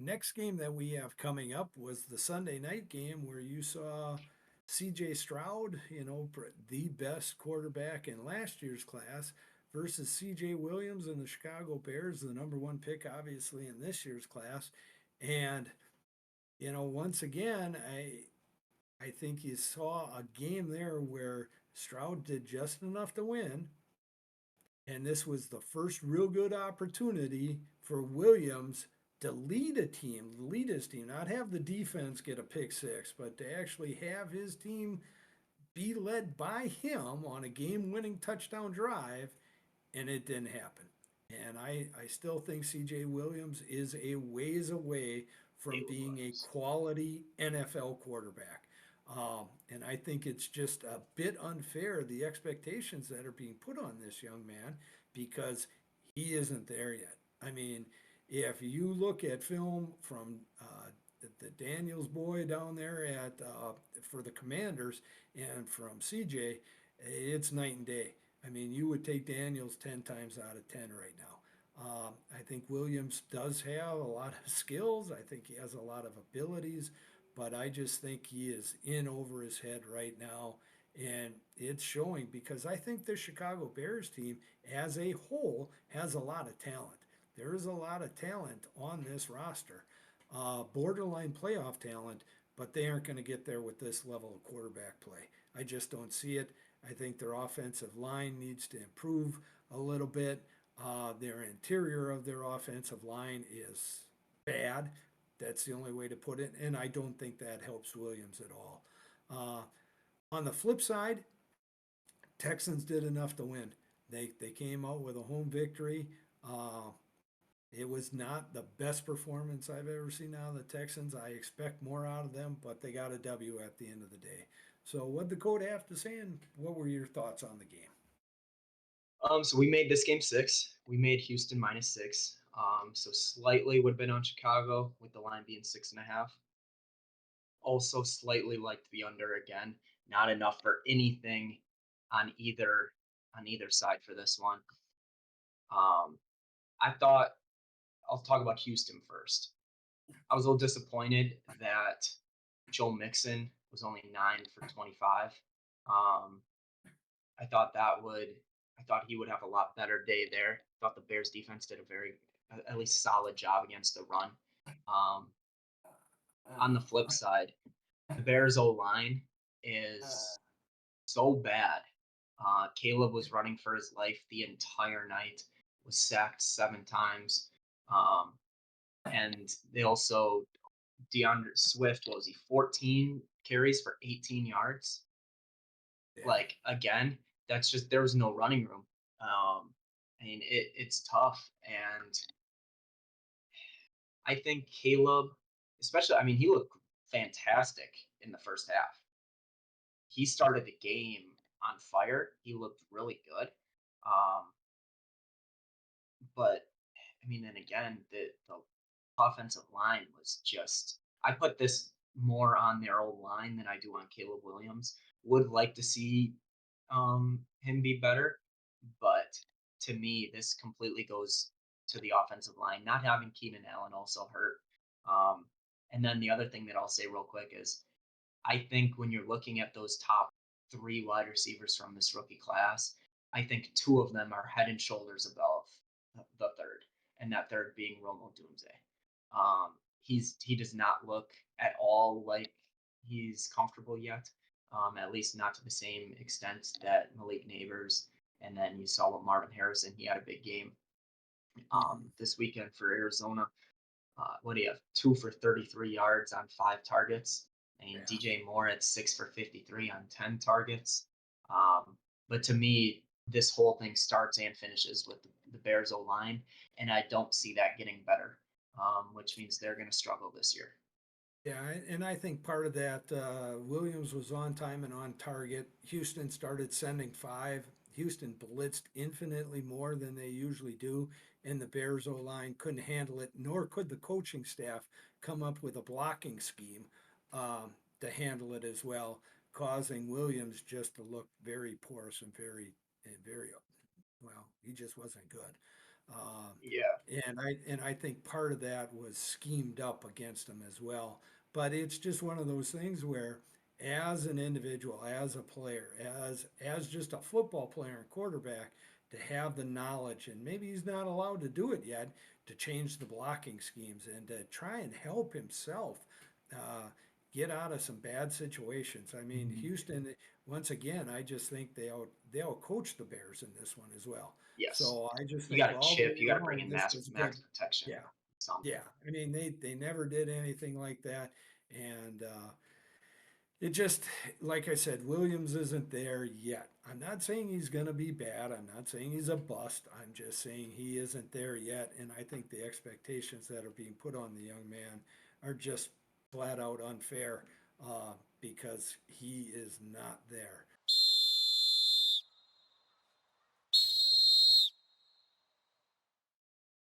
next game that we have coming up was the Sunday night game where you saw CJ Stroud, the best quarterback in last year's class, versus CJ Williams and the Chicago Bears, the number one pick, obviously, in this year's class. And, once again, I think you saw a game there where Stroud did just enough to win. And this was the first real good opportunity for Williams to lead his team, not have the defense get a pick six, but to actually have his team be led by him on a game winning touchdown drive. And it didn't happen. And I still think CJ Williams is a ways away from It being a was. quality NFL quarterback. And I think it's just a bit unfair, the expectations that are being put on this young man, because he isn't there yet. I mean, if you look at film from the Daniels boy down there at for the Commanders and from CJ, it's night and day. I mean, you would take Daniels 10 times out of 10 right now. I think Williams does have a lot of skills. I think he has a lot of abilities, but I just think he is in over his head right now. And it's showing because I think the Chicago Bears team as a whole has a lot of talent. There is a lot of talent on this roster, borderline playoff talent, but they aren't going to get there with this level of quarterback play. I just don't see it. I think their offensive line needs to improve a little bit. Their interior of their offensive line is bad. That's the only way to put it. And I don't think that helps Williams at all. On the flip side, Texans did enough to win. They came out with a home victory. Uh, it was not the best performance I've ever seen out of the Texans. I expect more out of them, but they got a W at the end of the day. So, what did the code have to say, and what were your thoughts on the game? So we made this game 6. We made Houston -6. So slightly would have been on Chicago with the line being 6.5. Also slightly liked the under again. Not enough for anything on either side for this one. Um, I thought I'll talk about Houston first. I was a little disappointed that Joe Mixon was only 9 for 25. Um, I thought that would I thought he would have a lot better day there. I thought the Bears defense did a very at least solid job against the run. Um, on the flip side, the Bears O line is so bad. Caleb was running for his life the entire night, was sacked 7 times. Um, and they also DeAndre Swift, what was he, 14 carries for 18 yards? Yeah. Like again, that's just there was no running room. I mean, it's tough, and I think Caleb, especially, I mean, he looked fantastic in the first half. He started the game on fire. He looked really good. Um, but I mean, and again, the offensive line was just. I put this more on their old line than I do on Caleb Williams. Would like to see him be better, but to me, this completely goes to the offensive line. Not having Keenan Allen also hurt. Um, and then the other thing that I'll say real quick is I think when you're looking at those top 3 wide receivers from this rookie class, I think 2 of them are head and shoulders above the third, and that third being Romo Doomsday. He does not look at all like he's comfortable yet, at least not to the same extent that Malik Neighbors. And then you saw what Marvin Harrison, he had a big game Mm-hmm. this weekend for Arizona. What do you have? 2 for 33 yards on 5 targets. And Yeah. DJ Moore at 6 for 53 on 10 targets. Um, but to me, this whole thing starts and finishes with the Bears O line, and I don't see that getting better, which means they're going to struggle this year. Yeah, and I think part of that, Williams was on time and on target. Houston started sending five. Houston blitzed infinitely more than they usually do, and the Bears O line couldn't handle it, nor could the coaching staff come up with a blocking scheme to handle it as well, causing Williams just to look very porous and very, well, he just wasn't good. Um, Yeah. and I think part of that was schemed up against him as well. But it's just one of those things where, as an individual, as a player, as just a football player and quarterback, to have the knowledge, and maybe he's not allowed to do it yet, to change the blocking schemes and to try and help himself uh, get out of some bad situations. I mean, Mhm. Houston, once again, I just think they out coached the Bears in this one as well. Yes. So I just You think got to all the chip. way You got to bring around in this was max good. protection. Yeah, Something. yeah. I mean, they never did anything like that, and it just, like I said, Williams isn't there yet. I'm not saying he's going to be bad. I'm not saying he's a bust. I'm just saying he isn't there yet, and I think the expectations that are being put on the young man are just flat out unfair because he is not there.